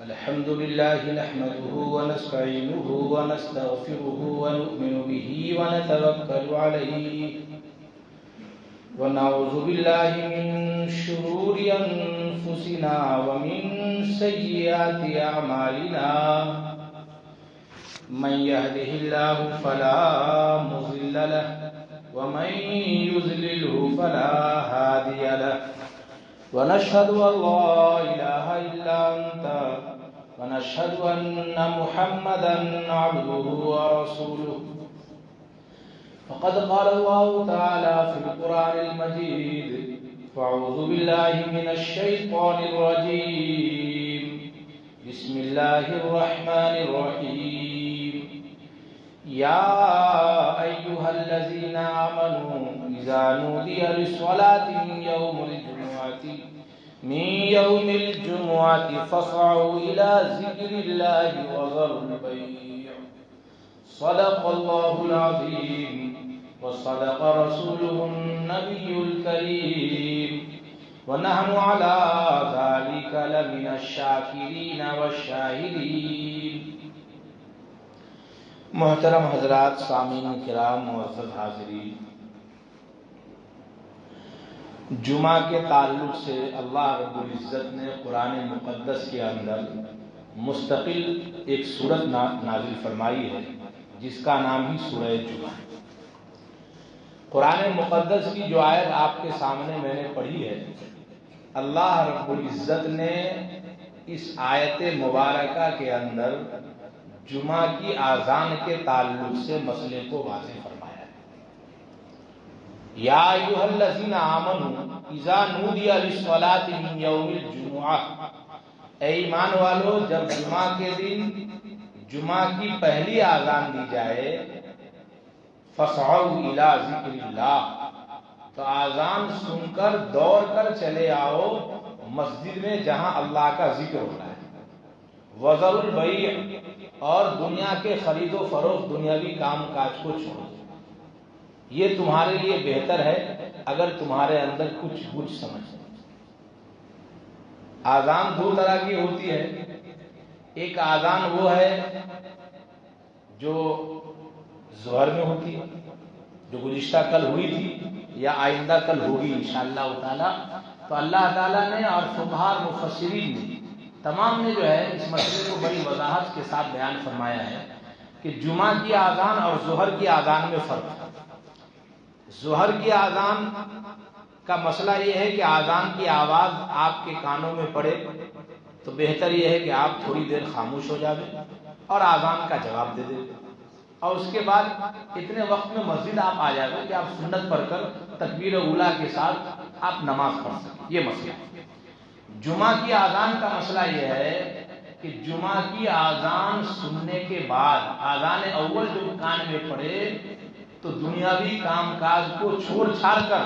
الحمد لله نحمده ونستعينه ونستغفره ونؤمن به ونتوكل عليه ونعوذ بالله من شرور أنفسنا ومن سيئات أعمالنا من يهده الله فلا مضل له ومن يضلله فلا هادي له ونشهد أن لا إله إلا أنت ونشهد أن محمدا عبده ورسوله فقد قال الله تعالى في القرآن المجيد فأعوذ بالله من الشيطان الرجيم بسم الله الرحمن الرحيم يا أيها الذين آمنوا إذا نودي للصلاة من يوم الجمعة فاسعوا إلى ذكر الله وذروا البيع صدق الله العظيم وصدق رسوله النبي الكريم ونحن على ذلك لمن الشاكرين والشاهدين. محترم حضرات، سامعین کرام، معزز حاضرین، جمعہ کے تعلق سے اللہ رب العزت نے قرآن مقدس کے اندر مستقل ایک سورت نازل فرمائی ہے جس کا نام ہی سورہ جمعہ. قرآن مقدس کی جو آیت آپ کے سامنے میں نے پڑھی ہے، اللہ رب العزت نے اس آیت مبارکہ کے اندر جمعہ کی اذان کے تعلق سے مسئلے کو واضح فرمایا ہے. یا ایھا الذین آمنوا اذا نودی للصلاۃ من یوم الجمعہ، اے ایمان والو، جب جمعہ کے دن جمعہ کی پہلی اذان دی جائے، فاسعوا الی ذکر اللہ، تو اذان سن کر دوڑ کر چلے آؤ مسجد میں جہاں اللہ کا ذکر ہو رہا ہے. وذروا البیع، اور دنیا کے خرید و فروخت، دنیاوی کام کاج کو چھوڑو. یہ تمہارے لیے بہتر ہے اگر تمہارے اندر کچھ سمجھ. اذان دو طرح کی ہوتی ہے. ایک اذان وہ ہے جو ظہر میں ہوتی ہے، جو گزشتہ کل ہوئی تھی یا آئندہ کل ہوگی انشاءاللہ تعالی. تو اللہ تعالیٰ نے اور فقہاء مفسرین نے تمام نے جو ہے اس مسئلے کو بڑی وضاحت کے ساتھ بیان فرمایا ہے کہ جمعہ کی اذان اور ظہر کی اذان میں فرق ہے. ظہر کی اذان کا مسئلہ یہ ہے کہ اذان کی آواز آپ کے کانوں میں پڑے تو بہتر یہ ہے کہ آپ تھوڑی دیر خاموش ہو جائیں اور اذان کا جواب دے دیں، اور اس کے بعد اتنے وقت میں مسجد آپ آ جائیں کہ آپ سنت پڑھ کر تکبیر اولیٰ کے ساتھ آپ نماز پڑھ سکیں. یہ مسئلہ ہے. جمعہ کی اذان کا مسئلہ یہ ہے کہ جمعہ کی اذان سننے کے بعد اذان اول جو کان میں پڑے تو دنیاوی کام کاج کو چھوڑ چھاڑ کر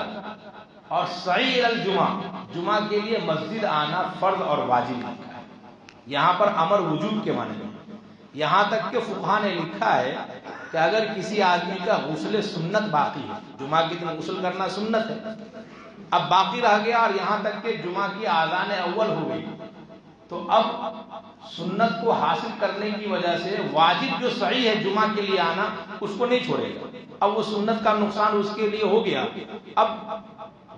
اور سعی الجمعہ، جمعہ کے لیے مسجد آنا فرض اور واجب ہے. یہاں پر امر وجوب کے معنی میں، یہاں تک کہ فقہاء نے لکھا ہے کہ اگر کسی آدمی کا غسل سنت باقی ہے، جمعہ کے دن غسل کرنا سنت ہے، اب باقی رہ گیا اور یہاں تک کہ جمعہ کی اذان اول ہو گئی، تو اب سنت کو حاصل کرنے کی وجہ سے واجب جو سعی ہے جمعہ کے لیے آنا اس کو نہیں چھوڑے گا. اب وہ سنت کا نقصان اس کے لیے ہو گیا. اب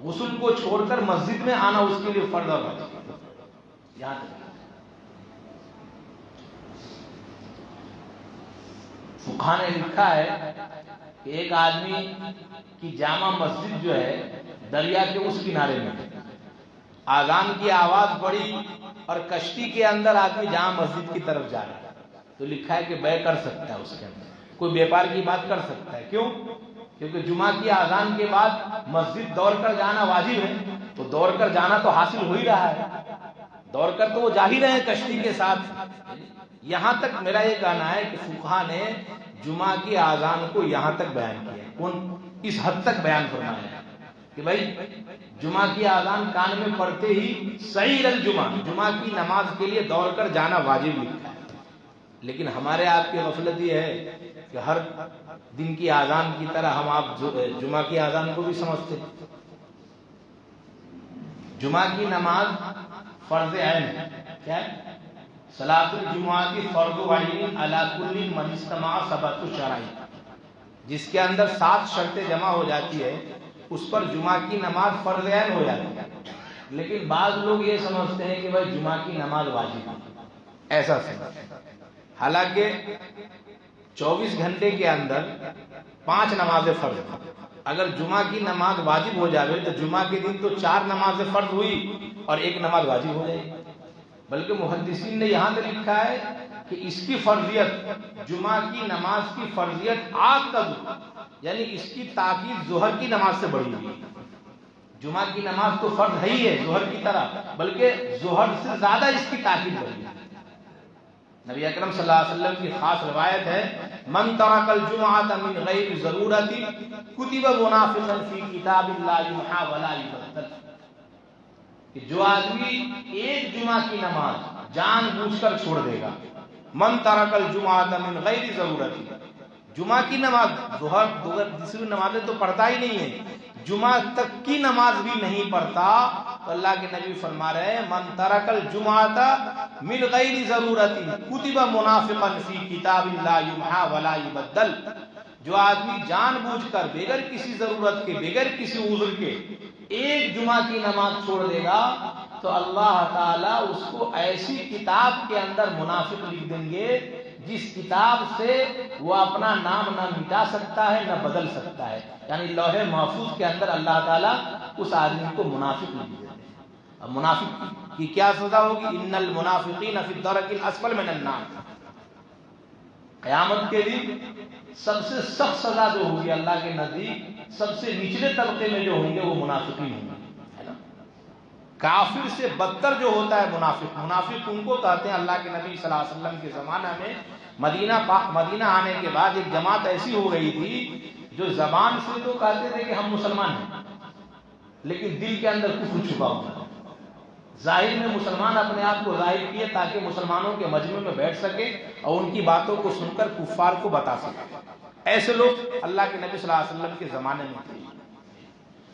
غسل کو چھوڑ کر مسجد میں آنا اس کے لیے فرض اور واجب. یہاں تک فقہاء نے لکھا ہے کہ ایک آدمی کی جامع مسجد جو ہے دریا کے اس کنارے میں، اذان کی آواز پڑی اور کشتی کے اندر آدمی جامع مسجد کی طرف جا رہا ہے تو لکھا ہے کہ بے کر سکتا ہے. اس کے اندر کوئی بیپار کی بات کر سکتا ہے. کیوں؟ کیونکہ جمعہ کی اذان کے بعد مسجد دوڑ کر جانا واجب ہے، تو دوڑ کر جانا تو حاصل ہو ہی رہا ہے، دوڑ کر تو وہ جا ہی رہے ہیں کشتی کے ساتھ. یہاں تک میرا یہ کہنا ہے کہ فقہاء نے جمعہ کی اذان کو یہاں تک بیان کیا، اس حد تک بیان فرمایا ہے کہ بھائی جمعہ کی اذان کان میں پڑھتے ہی سعی الجمعہ، جمعہ کی نماز کے لیے دوڑ کر جانا واجب لکھا ہے. لیکن ہمارے آپ کی غفلت یہ ہے کہ ہر دن کی اذان کی طرح ہم آپ جمعہ کی اذان کو بھی سمجھتے ہیں. جمعہ کی نماز فرض عین ہے. کیا ہے؟ صلاۃ الجمعہ کی فرض عین علی کل من استمع سبعۃ الشرائط، جس کے اندر 7 شرطیں جمع ہو جاتی ہے اس پر جمعہ کی نماز فرض عین ہو جاتی ہے. لیکن بعض لوگ یہ سمجھتے ہیں کہ بھائی جمعہ کی نماز واجب ہے. ایسا سمجھتے ہیں. حالانکہ 24 گھنٹے کے اندر 5 نمازیں فرض ہیں. اگر جمعہ کی نماز واجب ہو جائے تو جمعہ کے دن تو 4 نمازیں فرض ہوئی اور 1 نماز واجب ہو جائے گی. بلکہ محدثین نے یہاں تک لکھا ہے کہ اس کی فرضیت، جمعہ کی نماز کی فرضیت آج تک، یعنی اس کی تاکید ظہر کی نماز سے بڑی ہوئی. جمعہ کی نماز تو فرض ہے ہی ہے ظہر کی طرح، بلکہ ظہر سے زیادہ اس کی تاکید بڑی ہے. نبی اکرم صلی اللہ علیہ وسلم کی خاص روایت ہے، من ترک الجمعۃ من غیر ضرورت کتب منافقا فی کتاب اللہ یمحى ولا یبدل، کہ جو آدمی ایک جمعہ کی نماز جان بوجھ کر چھوڑ دے گا، من ترک الجمعۃ من غیر ضرورت، جمعہ کی نماز، ظہر دوسری نمازیں تو پڑھتا ہی نہیں ہے، جمعہ تک کی نماز بھی نہیں پڑھتا، تو اللہ کے نبی فرما رہے ہیں من ترک الجمعۃ من غیر ضرورت کتب منافقا فی کتاب اللہ یمحى ولا یبدل، جو آدمی جان بوجھ کر بغیر کسی ضرورت کے، بغیر کسی عذر کے ایک جمعہ کی نماز چھوڑ دے گا تو اللہ تعالیٰ اس کو ایسی کتاب کے اندر منافق لکھ دیں گے جس کتاب سے وہ اپنا نام نہ مٹا سکتا ہے نہ بدل سکتا ہے. یعنی لوح محفوظ کے اندر اللہ تعالیٰ اس آدمی کو منافق لکھ دیتے ہیں. اب منافق کی کیا سزا ہوگی؟ ان المنافقین فی الدرک الاسفل من النار، قیامت کے دن سب سے سخت سزا جو ہوگی اللہ کے نزدیک، سب سے نچلے طبقے میں جو ہوں گے وہ منافقین ہوں گے. کافر سے بدتر جو ہوتا ہے منافق، منافق ان کو کہتے ہیں. اللہ کے نبی صلی اللہ علیہ وسلم کے زمانہ میں مدینہ آنے کے بعد ایک جماعت ایسی ہو گئی تھی جو زبان سے تو کہتے تھے کہ ہم مسلمان ہیں، لیکن دل کے اندر کفر چھپا ہوا ہے. ظاہر میں مسلمان اپنے آپ کو ظاہر کیے تاکہ مسلمانوں کے مجمع میں بیٹھ سکے اور ان کی باتوں کو سن کر کفار کو بتا سکے. ایسے لوگ اللہ کے نبی صلی اللہ علیہ وسلم کے زمانے میں تھے.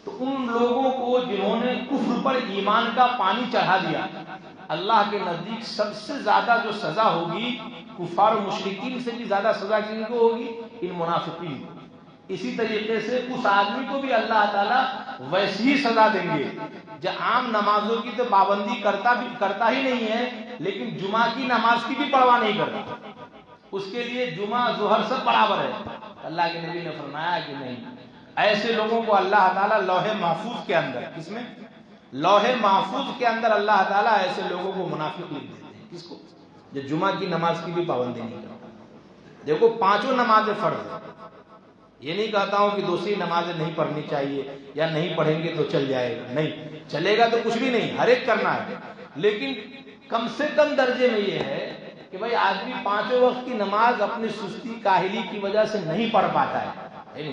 تو ان لوگوں کو جنہوں نے کفر پر ایمان کا پانی چڑھا دیا، اللہ کے نزدیک سب سے زیادہ جو سزا ہوگی، کفار و مشرکین سے بھی زیادہ سزا کن کو ہوگی؟ ان منافقین کو. اسی طریقے سے اس آدمی کو بھی اللہ تعالیٰ ویسی ہی سزا دیں گے جو عام نمازوں کی تو پابندی کرتا ہی نہیں ہے، لیکن جمعہ کی نماز کی بھی پرواہ نہیں کرتا. اس کے لیے جمعہ ظہر سب برابر ہے. اللہ کے نبی نے فرمایا کہ نہیں، ایسے لوگوں کو اللہ تعالیٰ لوح محفوظ کے اندر، کس میں؟ لوح محفوظ کے اندر اللہ تعالیٰ ایسے لوگوں کو منافق لکھ دیتے ہیں. کس کو؟ جو جمعہ کی نماز کی بھی پابندی نہیں کرتا. دیکھو 5 نمازیں فرض ہیں. یہ نہیں کہتا ہوں کہ دوسری نمازیں نہیں پڑھنی چاہیے یا نہیں پڑھیں گے تو چل جائے گا، نہیں چلے گا تو کچھ بھی نہیں، ہر ایک کرنا ہے. لیکن کم سے کم درجے میں یہ ہے کہ بھائی آدمی 5 وقت کی نماز اپنی سستی کاہلی کی وجہ سے نہیں پڑھ پاتا ہے،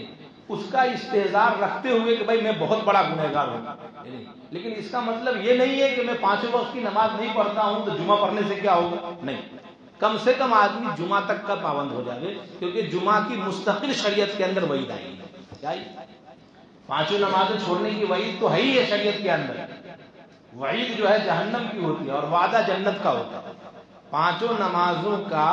اس کا استحضار رکھتے ہوئے کہ بھائی میں بہت بڑا گنہگار ہوں. لیکن اس کا مطلب یہ نہیں ہے کہ میں 5 وقت کی نماز نہیں پڑھتا ہوں تو جمعہ پڑھنے سے کیا ہوگا، نہیں. کم سے کم آدمی جمعہ تک کا پابند ہو جائے، کیونکہ جمعہ کی مستقل شریعت کے اندر وعید آئی ہے. کیا 5 نمازیں چھوڑنے کی وعید تو ہے ہی ہے شریعت کے اندر. وعید جو ہے جہنم کی ہوتی ہے اور وعدہ جنت کا ہوتا ہے. 5 نمازوں کا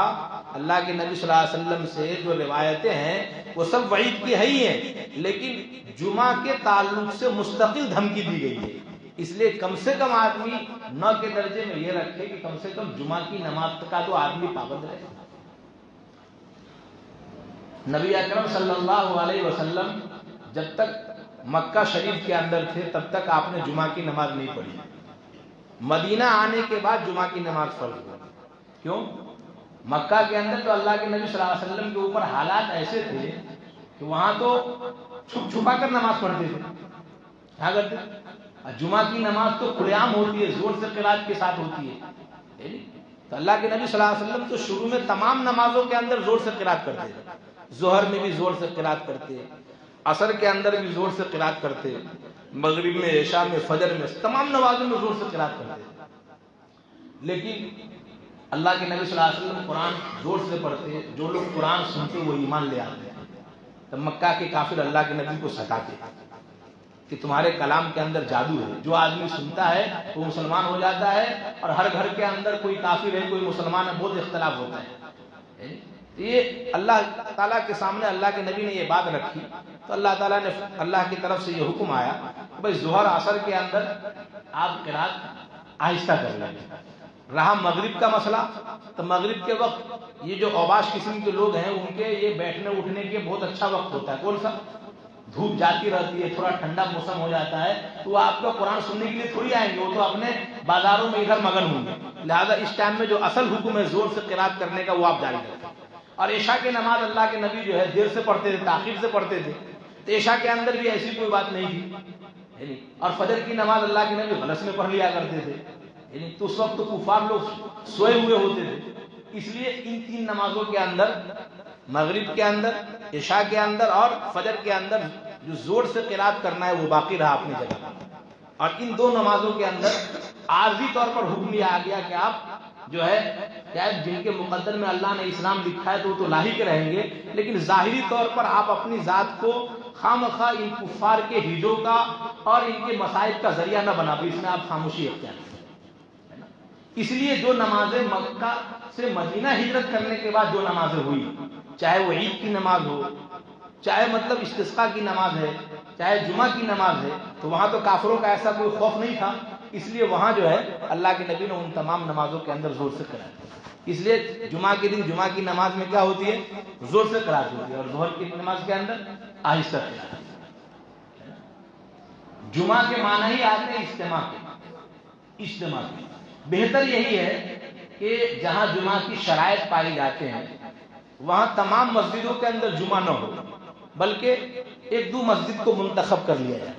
اللہ کے نبی صلی اللہ علیہ وسلم سے جو روایتیں ہیں وہ سب وعید کی ہے ہی ہیں، لیکن جمعہ کے تعلق سے مستقل دھمکی دی گئی ہے. اس لیے کم سے کم آدمی 9 کے درجے میں یہ رکھے کہ کم سے کم جمعہ کی نماز کا تو آدمی پابند رہے. نبی اکرم صلی اللہ علیہ وسلم جب تک مکہ شریف کے اندر تھے تب تک آپ نے جمعہ کی نماز نہیں پڑھی. مدینہ آنے کے بعد جمعہ کی نماز فرض ہوئی. کیوں؟ مکہ کے اندر تو اللہ کے نبی صلی اللہ علیہ وسلم کے اوپر حالات ایسے تھے کہ وہاں تو چھپ چھپا کر نماز پڑھتے تھے. کیا کرتے؟ جمعہ کی نماز تو کھلے عام ہوتی ہے، زور سے قرات کے ساتھ ہوتی ہے. تو اللہ کے نبی صلی اللہ علیہ وسلم تو شروع میں تمام نمازوں کے اندر زور سے قرات کرتے تھے. ظہر میں بھی زور سے قرات کرتے، عصر کے اندر بھی زور سے قرات کرتے، مغرب میں، عشاء میں، فجر میں، تمام نمازوں میں زور سے قرات کرتے. لیکن اللہ کے نبی صلی اللہ علیہ وسلم قرآن زور سے پڑھتے، جو لوگ قرآن سنتے وہ ایمان لے آتے. تب مکہ کے کافر اللہ کے نبی کو ستاتے کہ تمہارے کلام کے اندر جادو ہے، جو آدمی سنتا ہے وہ مسلمان ہو جاتا ہے، اور ہر گھر کے اندر کوئی کافر ہے کوئی مسلمان ہے، بہت اختلاف ہوتا ہے۔ یہ اللہ تعالیٰ کے سامنے اللہ کے نبی نے یہ بات رکھی تو اللہ تعالیٰ نے اللہ کی طرف سے یہ حکم آیا کہ بھائی ظہر عصر کے اندر آپ قرات آہستہ کر لیں۔ رہا مغرب کا مسئلہ تو مغرب کے وقت یہ جو اوباش قسم کے لوگ ہیں ان کے یہ بیٹھنے اٹھنے کے بہت اچھا وقت ہوتا ہے، کون سا؟ دھوپ جاتی رہتی ہے، تھوڑا ٹھنڈا موسم ہو جاتا ہے، تو وہ آپ کا قرآن سننے کے لیے تھوڑی آئیں گے، وہ تو اپنے بازاروں میں ادھر مگن ہوں گے۔ لہذا اس ٹائم میں جو اصل حکم ہے زور سے قرات کرنے کا وہ آپ جاری کریں۔ اور عشاء کی نماز اللہ کے نبی جو ہے دیر سے پڑھتے تھے، تاخیر سے پڑھتے تھے، تو عشاء کے اندر بھی ایسی کوئی بات نہیں تھی۔ اور فجر کی نماز اللہ کے نبی غلس میں پڑھ لیا کرتے تھے، تو اس وقت تو کفار لوگ سوئے ہوئے ہوتے تھے۔ اس لیے ان تین نمازوں کے اندر، مغرب کے اندر، عشاء کے اندر اور فجر کے اندر جو زور سے قرات کرنا ہے وہ باقی رہا اپنی جگہ۔ اور ان دو نمازوں کے اندر عارضی طور پر حکم یہ آ گیا کہ آپ جو ہے کیا جن کے مقدر میں اللہ نے اسلام لکھا ہے تو وہ تو لاحق رہیں گے، لیکن ظاہری طور پر آپ اپنی ذات کو خامخواہ ان کفار کے ہجوں کا اور ان کے مصائب کا ذریعہ نہ بنا، اس میں آپ خاموشی اختیار کریں۔ اس لیے جو نمازیں مکہ سے مدینہ ہجرت کرنے کے بعد جو نمازیں ہوئی، چاہے وہ عید کی نماز ہو، چاہے مطلب استسقاء کی نماز ہے، چاہے جمعہ کی نماز ہے، تو وہاں تو کافروں کا ایسا کوئی خوف نہیں تھا، اس لیے وہاں جو ہے اللہ کے نبی نے ان تمام نمازوں کے اندر زور سے قرات کی۔ اس لیے جمعہ کے دن جمعہ کی نماز میں کیا ہوتی ہے؟ زور سے قرات ہوتی ہے، اور ظہر کی نماز کے اندر آہستہ قرات۔ جمعہ کے معنی ہی آتے ہیں اجتماع کے، اجتماع کے۔ بہتر یہی ہے کہ جہاں جمعہ کی شرائط پائی جاتے ہیں وہاں تمام مسجدوں کے اندر جمعہ نہ ہو، بلکہ ایک دو مسجد کو منتخب کر لیا جائے۔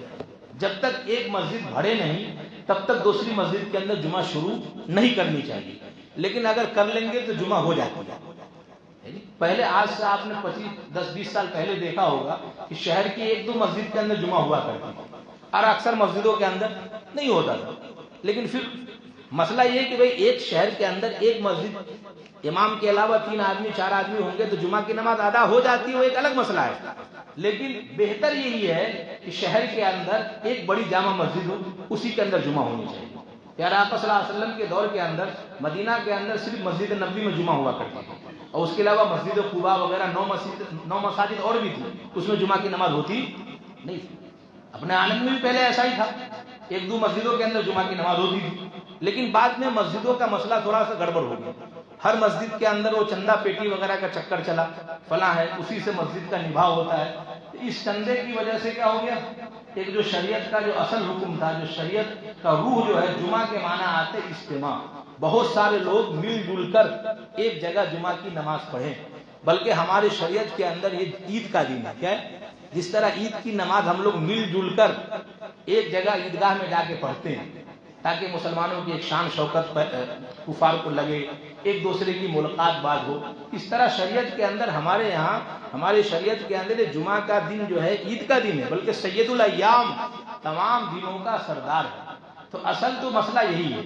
جب تک ایک مسجد بھرے نہیں تب تک دوسری مسجد کے اندر جمعہ شروع نہیں کرنی چاہیے، لیکن اگر کر لیں گے تو جمعہ ہو جاتی ہے۔ پہلے آج سے آپ نے 10-20 سال پہلے دیکھا ہوگا کہ شہر کی ایک دو مسجد کے اندر جمعہ ہوا کرتا تھا، اور اکثر مسجدوں کے اندر نہیں ہوتا تھا۔ لیکن پھر مسئلہ یہ کہ بھئی ایک شہر کے اندر ایک مسجد، امام کے علاوہ 3 آدمی 4 آدمی ہوں گے تو جمعہ کی نماز ادا ہو جاتی ہے، وہ ایک الگ مسئلہ ہے، لیکن بہتر یہی ہے کہ شہر کے اندر ایک بڑی جامع مسجد ہو، اسی کے اندر جمعہ ہونی چاہیے۔ پیارا آقا صلی اللہ علیہ وسلم کے دور کے اندر مدینہ کے اندر صرف مسجد نبوی میں جمعہ ہوا کرتی تھی، اور اس کے علاوہ مسجد قباء وغیرہ 9 مساجد اور بھی تھی، اس میں جمعہ کی نماز ہوتی نہیں تھی۔ اپنے عالم میں بھی پہلے ایسا ہی تھا، ایک دو مسجدوں کے اندر جمعہ کی نماز ہوتی تھی، لیکن بعد میں مسجدوں کا مسئلہ تھوڑا سا گڑبڑ ہو گیا۔ ہر مسجد کے اندر وہ چندہ پیٹی وغیرہ کا چکر چلا، فلاں ہے، اسی سے مسجد کا نبھاؤ ہوتا ہے۔ اس چندے کی وجہ سے کیا ہو گیا، ایک جو شریعت کا جو اصل حکم تھا، جو شریعت کا روح جو ہے، جمعہ کے معنی آتے اجتماع، بہت سارے لوگ مل جل کر ایک جگہ جمعہ کی نماز پڑھیں۔ بلکہ ہماری شریعت کے اندر یہ عید کا دن ہے، کیا ہے؟ جس طرح عید کی نماز ہم لوگ مل جل کر ایک جگہ عیدگاہ میں جا کے پڑھتے ہیں تاکہ مسلمانوں کی ایک شان شوکت کفار کو لگے، ایک دوسرے کی ملاقات بات ہو، اس طرح شریعت کے اندر ہمارے یہاں، ہماری شریعت کے اندر جمعہ کا دن جو ہے عید کا دن ہے، بلکہ سید الایام، تمام دنوں کا سردار ہے۔ تو اصل تو مسئلہ یہی ہے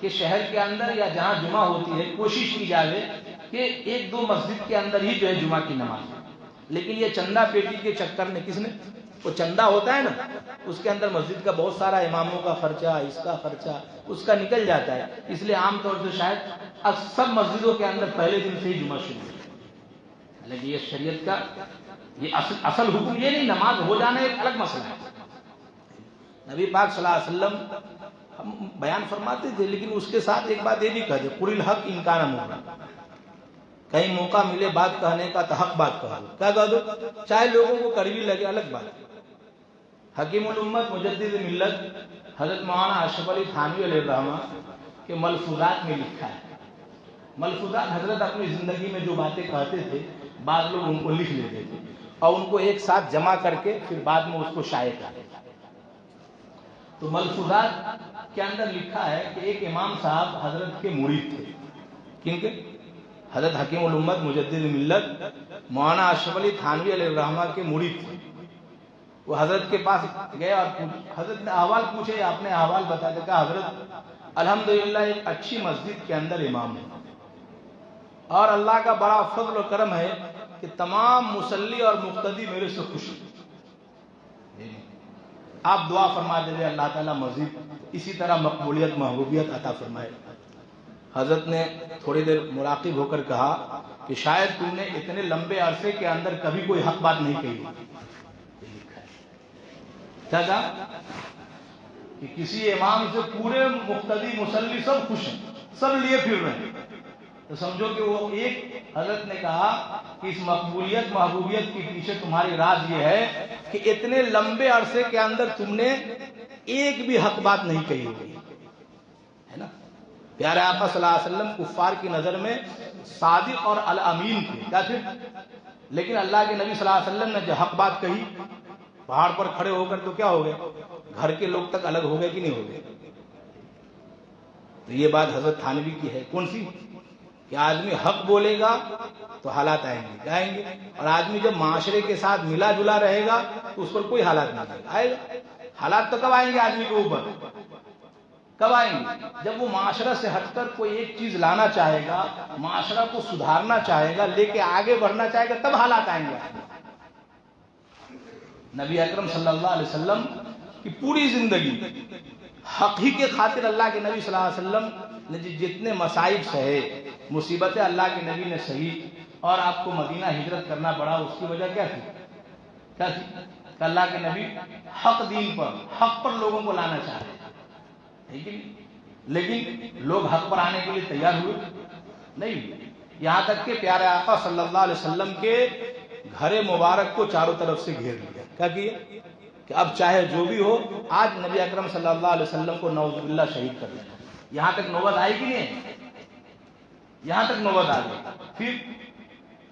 کہ شہر کے اندر یا جہاں جمعہ ہوتی ہے کوشش کی جائے کہ ایک دو مسجد کے اندر ہی جو ہے جمعہ کی نماز، لیکن یہ چندہ پیٹی کے چکر میں کس نے، وہ چندہ ہوتا ہے نا، اس کے اندر مسجد کا بہت سارا اماموں کا خرچہ، اس کا خرچہ، اس کا نکل جاتا ہے، اس لیے عام طور سے شاید سب مسجدوں کے اندر پہلے دن سے ہی جمعہ شروع ہے۔ لیکن یہ شریعت کا یہ اصل حکم یہ نہیں، نماز ہو جانا ایک الگ مسئلہ ہے۔ نبی پاک صلی اللہ علیہ وسلم ہم بیان فرماتے تھے، لیکن اس کے ساتھ ایک بات یہ بھی کہتے، قُلِ الْحَقِّ إِنْ كَانَ مُرًّا، کہیں موقع ملے بات کہنے کا تو حق بات کہو، کیا کہہ دو، چاہے لوگوں کو کڑوی لگے، الگ بات۔ حکیم الامت مجدد ملت حضرت مولانا اشرف علی تھانوی علیہ الرحمہ کے ملفوظات میں لکھا ہے، ملفوظات حضرت اپنی زندگی میں جو باتیں کہتے تھے بعض لوگ ان کو لکھ لیتے تھے اور ان کو ایک ساتھ جمع کر کے پھر بعد میں اس کو شائع کرتے تھے۔ تو ملفوظات کے اندر لکھا ہے کہ ایک امام صاحب حضرت کے مرید تھے، کن کے؟ حضرت حکیم الامت مجدد ملت مولانا اشرف علی تھانوی علیہ الرحمہ کے مرید تھے۔ وہ حضرت کے پاس گئے اور حضرت نے احوال پوچھے، آپ نے احوال بتا دیا، کہا حضرت الحمدللہ ایک اچھی مسجد کے اندر امام ہے، اور اللہ کا بڑا فضل و کرم ہے کہ تمام مصلی اور مقتدی میرے سے خوش ہیں۔ آپ دعا فرما دے رہے اللہ تعالیٰ مزید اسی طرح مقبولیت محبوبیت عطا فرمائے۔ حضرت نے تھوڑی دیر مراقب ہو کر کہا کہ شاید تم نے اتنے لمبے عرصے کے اندر کبھی کوئی حق بات نہیں کہی۔ کیا کہا کہ کسی امام سے پورے مقتدی مصلی سب خوش ہیں، سب لیے پھر رہے ہیں، تو سمجھو کہ وہ ایک حضرت نے کہا کہ اس مقبولیت محبوبیت کے پیچھے تمہاری راز یہ ہے کہ اتنے لمبے عرصے کے اندر تم نے ایک بھی حق بات نہیں کہی ہوئی ہے نا۔ پیارے آقا صلی اللہ علیہ وسلم کفار کی نظر میں صادق اور الامین تھے، کیا تھے؟ لیکن اللہ کے نبی صلی اللہ علیہ وسلم نے جو حق بات کہی، پہاڑ پر کھڑے ہو کر تو کیا ہو گئے، گھر کے لوگ تک الگ ہو گئے کہ نہیں ہو گئے؟ تو یہ بات حضرت تھانوی کی ہے، کون سی؟ کہ آدمی حق بولے گا تو حالات آئیں گے، اور آدمی جب معاشرے کے ساتھ ملا جلا رہے گا تو اس پر کوئی حالات نہیں آئے گا۔ حالات تو کب آئیں گے آدمی کے اوپر؟ کب آئیں گے؟ جب وہ معاشرہ سے ہٹ کر کوئی ایک چیز لانا چاہے گا، معاشرہ کو سدھارنا چاہے گا، لے کے آگے بڑھنا چاہے گا، تب حالات آئیں گے۔ نبی اکرم صلی اللہ علیہ وسلم کی پوری زندگی حق ہی کے خاطر اللہ کے نبی صلی اللہ علیہ وسلم نے جتنے مصائب سہے، مصیبتیں اللہ کے نبی نے سہی، اور آپ کو مدینہ ہجرت کرنا پڑا، اس کی وجہ کیا تھی؟ کیا تھی؟ کہ اللہ کے نبی حق دین پر، حق پر لوگوں کو لانا چاہتے ہیں، لیکن لوگ حق پر آنے کے لیے تیار ہوئے نہیں، یہاں تک کہ پیارے آقا صلی اللہ علیہ وسلم کے گھر مبارک کو چاروں طرف سے گھیر لیا۔ کیا کیا کہ اب چاہے جو بھی ہو، آج نبی اکرم صلی اللہ علیہ وسلم کو نعوذ باللہ شہید کر دیا۔ یہاں تک نوبت آئی کہ نہیں؟ یہاں تک نوبت آ گئی۔ پھر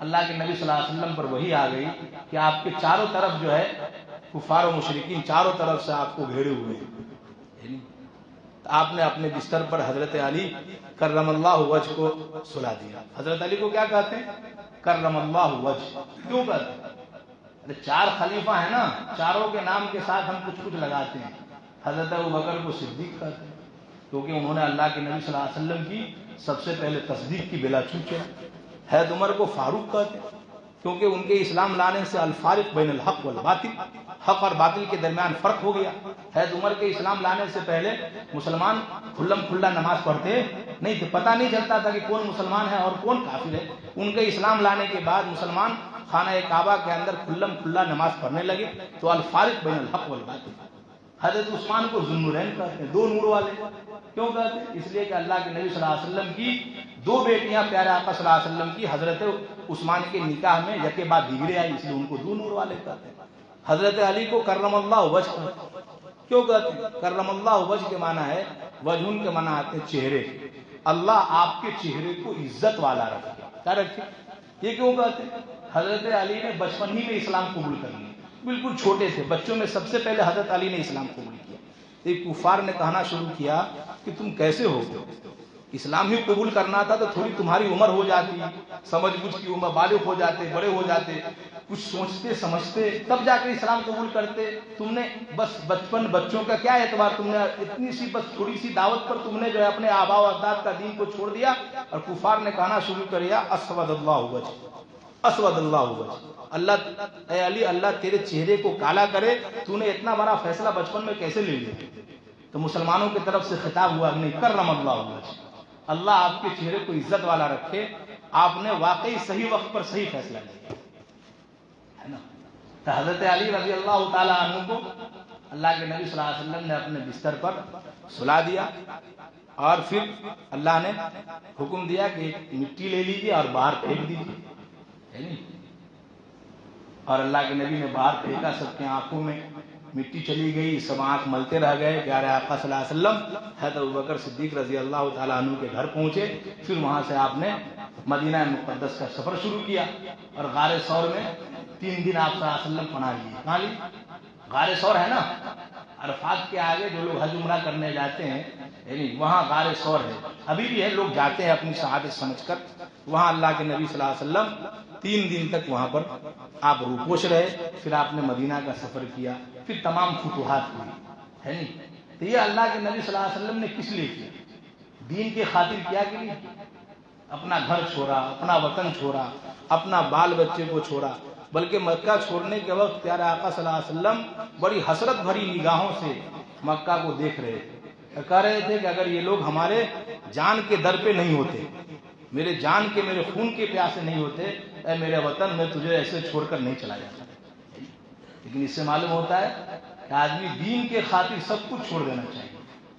اللہ کے نبی صلی اللہ علیہ وسلم پر وحی آ گئی کہ آپ کے چاروں طرف جو ہے کفار و مشرکین چاروں طرف سے آپ کو گھیرے ہوئے ہیں۔ آپ نے اپنے بستر پر حضرت علی کرم اللہ وجہ کو سلا دیا۔ حضرت علی کو کیا کہتے ہیں؟ کرم اللہ وجہ۔ کیوں کہتے ہیں؟ چار خلیفہ ہیں نا، چاروں کے نام کے ساتھ ہم کچھ لگاتے ہیں۔ حضرت ابوبکر کو صدیق کہتے ہیں کیونکہ انہوں نے اللہ کے نبی صلی اللہ علیہ وسلم کی سب سے پہلے تصدیق کی بلا چوکے۔ حضرت عمر کو فاروق کہتے ہیں کیونکہ ان کے اسلام لانے سے الفارق بین الحق والباطل، حق اور باطل کے درمیان فرق ہو گیا۔ حضرت عمر کے اسلام لانے سے پہلے مسلمان کھلم کھلا نماز پڑھتے نہیں تھے، پتہ نہیں چلتا تھا کہ کون مسلمان ہے اور کون کافر ہے۔ ان کے اسلام لانے کے بعد مسلمان خانہ کعبہ کے اندر کھلم کھلا نماز پڑھنے لگے، تو الفارق بین الحق والباطل۔ حضرت عثمان کو ذوالنورین کہتے ہیں، دو نور والے۔ کیوں کہتے ہیں؟ اس لیے کہ اللہ کے نبی صلی اللہ علیہ وسلم کی دو بیٹیاں پیارے آقا صلی اللہ علیہ وسلم کی حضرت عثمان کے نکاح میں یکے بعد دیگرے آئی، اس لیے ان کو دو نور والے کہتے ہیں۔ حضرت علی کو کرم اللہ وجہ کہتے ہیں۔ کیوں کہتے ہیں؟ کرم اللہ وجہ کے معنی ہے، وجہ کے معنی آتے ہیں چہرے۔ اللہ آپ کے چہرے کو عزت والا رکھے۔ کیا رکھے؟ یہ کیوں کہتے ہیں؟ حضرت علی نے بچپن ہی میں اسلام قبول کر لیا، بالکل چھوٹے تھے، بچوں میں سب سے پہلے حضرت علی نے اسلام قبول کیا۔ ایک کفار نے کہنا شروع کیا کہ تم کیسے ہو گئے؟ اسلام ہی قبول کرنا تھا تو تھوڑی تمہاری عمر ہو جاتی، سمجھ بوجھ کی عمر، بالغ ہو جاتے، بڑے ہو جاتے، کچھ سوچتے سمجھتے، تب جا کے اسلام قبول کرتے۔ تم نے بس بچپن بچوں کا کیا اعتبار، تم نے اتنی سی بس تھوڑی سی دعوت پر تم نے جو ہے اپنے آبا و اجداد کا دین کو چھوڑ دیا۔ اور کفار نے کہنا شروع کر دیا اسود اللہ وجہ، اسود اللہ وجہ، اللہ اے علی اللہ تیرے چہرے کو کالا کرے، تو نے اتنا بڑا فیصلہ بچپن میں کیسے لے لیا؟ تو مسلمانوں کی طرف سے خطاب ہوا نہیں، کرم اللہ وجہ، اللہ آپ کے چہرے کو عزت والا رکھے، آپ نے واقعی صحیح وقت پر صحیح فیصلہ لیا ہے نا۔ تو حضرت علی رضی اللہ تعالی عنہ کو اللہ کے نبی صلی اللہ علیہ وسلم نے اپنے بستر پر سلا دیا، اور پھر اللہ نے حکم دیا کہ ایک مٹی لے لیجیے اور باہر پھینک دیجیے، اور اللہ کے نبی نے باہر پھینکا، سب کی آنکھوں میں مٹی چلی گئی، سب آنکھ ملتے رہ گئے۔ پیارے آقا صلی اللہ علیہ وسلم حضرت ابوبکر صدیق رضی اللہ تعالیٰ عنہ کے گھر پہنچے، پھر وہاں سے آپ نے مدینہ مقدس کا سفر شروع کیا، اور غار ثور میں 3 دن آپ صلی اللہ علیہ وسلم پناہ لیے۔ کہاں لی؟ غار ثور ہے نا، عرفات کے آگے جو لوگ حج عمرہ کرنے جاتے ہیں، یعنی وہاں غار ثور ہے، ابھی بھی ہے، لوگ جاتے ہیں اپنی شہادت سمجھ کر۔ وہاں اللہ کے نبی صلی اللہ علیہ وسلم 3 دن تک وہاں پر آپ روپوش رہے، پھر آپ نے مدینہ کا سفر کیا، پھر تمام فتوحات ہوئی، ہے نہیں؟ تو یہ اللہ کے نبی صلی اللہ علیہ وسلم نے کس لیے کیا؟ دین کی خاطر کیا کہ نہیں؟ اپنا گھر چھوڑا، اپنا وطن چھوڑا، اپنا بال بچے کو چھوڑا، بلکہ مکہ چھوڑنے کے وقت پیارے آقا صلی اللہ علیہ وسلم بڑی حسرت بھری نگاہوں سے مکہ کو دیکھ رہے تھے، کہہ رہے تھے کہ اگر یہ لوگ ہمارے جان کے در پہ نہیں ہوتے، میرے جان کے میرے خون کے پیاسے نہیں ہوتے، اے میرے وطن میں تجھے ایسے چھوڑ کر نہیں چلا جاتا۔ لیکن اس سے معلوم ہوتا ہے کہ آدمی دین کے خاطر سب کچھ چھوڑ دینا چاہیے،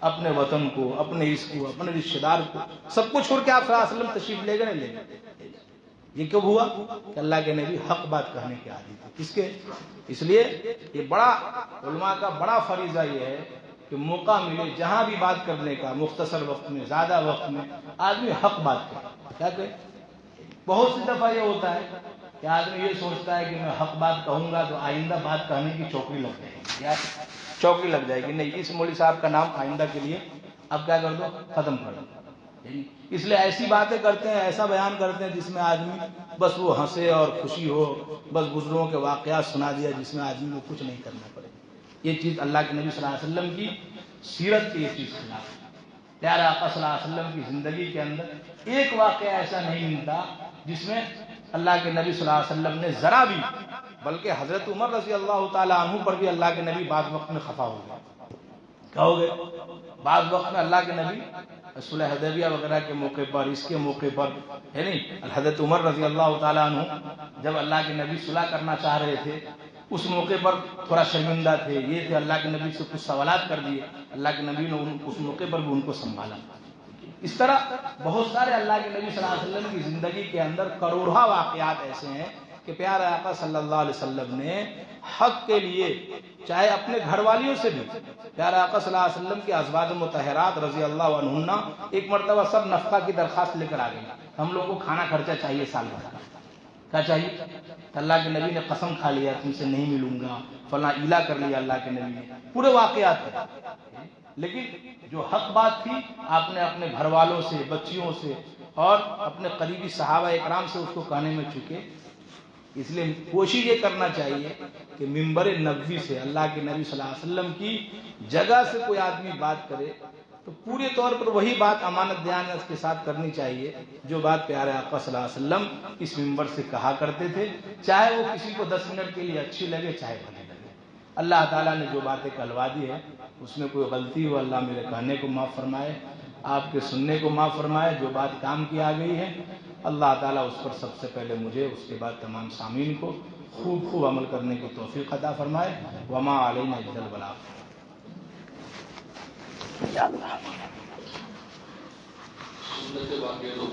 اپنے وطن کو، اپنے اس کو، اپنے رشتہ دار کو، سب کچھ چھوڑ کے آپ صلی اللہ علیہ وسلم تشریف لے گئے نہیں لے گئے؟ یہ کب ہوا کہ اللہ کے نبی حق بات کہنے کے عادی تھے۔ کس کے؟ اس لیے یہ بڑا علماء کا بڑا فریضہ یہ ہے کہ موقع ملے جہاں بھی بات کرنے کا، مختصر وقت میں، زیادہ وقت میں، آدمی حق بات کرے۔ کیا کہ بہت سی دفعہ یہ ہوتا ہے کہ آدمی یہ سوچتا ہے کہ میں حق بات کہوں گا تو آئندہ بات کہنے کی چوکری لگ جائے گی، یا چوکری لگ جائے گی، نہیں اس مولوی صاحب کا نام آئندہ کے لیے اب کیا کر دو، ختم کر دو۔ اس لیے ایسی باتیں کرتے ہیں، ایسا بیان کرتے ہیں جس میں آدمی بس وہ ہنسے اور خوشی ہو، بس بزرگوں کے واقعات سنا دیا جس میں آدمی کو کچھ نہیں کرنا پڑے۔ یہ چیز اللہ کے نبی صلی اللہ علیہ وسلم کی سیرت کی یہ چیز خلاف ہے۔ پیارے آقا صلی اللہ علیہ وسلم کی زندگی کے اندر ایک واقعہ ایسا نہیں ملتا جس میں اللہ کے نبی صلی اللہ علیہ وسلم نے ذرا بھی، بلکہ حضرت عمر رضی اللہ تعالیٰ عنہ پر بھی اللہ کے نبی بعض وقت میں خفا ہو گئے۔ کیا ہو گئے؟ بعض وقت میں اللہ کے نبی صلح حدیبیہ وغیرہ کے موقع پر، اس کے موقع پر ہے نہیں، حضرت عمر رضی اللہ تعالیٰ عنہ جب اللہ کے نبی صلح کرنا چاہ رہے تھے، اس موقع پر تھوڑا شرمندہ تھے، یہ تھے، اللہ کے نبی سے کچھ سوالات کر دیے، اللہ کے نبی نے اس موقع پر بھی ان کو سنبھالا۔ اس طرح بہت سارے اللہ کے نبی صلی اللہ علیہ وسلم کی زندگی کے اندر کروڑہ واقعات ایسے ہیں کہ پیارے آقا صلی اللہ علیہ وسلم نے حق کے لیے، چاہے اپنے گھر والیوں سے بھی، پیارے آقا صلی اللہ علیہ وسلم کی ازواج مطہرات رضی اللہ عنہن ایک مرتبہ سب نفقہ کی درخواست لے کر آ گئی، ہم لوگ کو کھانا خرچہ چاہیے سال بھر کا۔ کیا چاہیے؟ تو اللہ کے نبی نے قسم کھا لیا تم سے نہیں ملوں گا، فلاں ایلا کر لیا اللہ کے نبی نے، پورے واقعات ہیں۔ لیکن جو حق بات تھی آپ نے اپنے گھر والوں سے، بچیوں سے اور اپنے قریبی صحابہ اکرام سے اس کو کہنے میں چکے۔ اس لیے کوشش یہ کرنا چاہیے کہ منبر نبوی سے، اللہ کے نبی صلی اللہ علیہ وسلم کی جگہ سے کوئی آدمی بات کرے تو پورے طور پر وہی بات امانت دیانت کے ساتھ کرنی چاہیے جو بات پیارے آقا صلی اللہ علیہ وسلم اس منبر سے کہا کرتے تھے، چاہے وہ کسی کو 10 منٹ کے لیے اچھی لگے چاہے بھلی لگے۔ اللہ تعالیٰ نے جو باتیں کہلوا دی ہے اس میں کوئی غلطی ہو اللہ میرے کہنے کو معاف فرمائے، آپ کے سننے کو معاف فرمائے۔ جو بات کام کی آ گئی ہے اللہ تعالیٰ اس پر سب سے پہلے مجھے، اس کے بعد تمام سامعین کو خوب عمل کرنے کی توفیق عطا فرمائے۔ وما علینا الا البلاغ۔ یا اللہ سنت واقعہ تو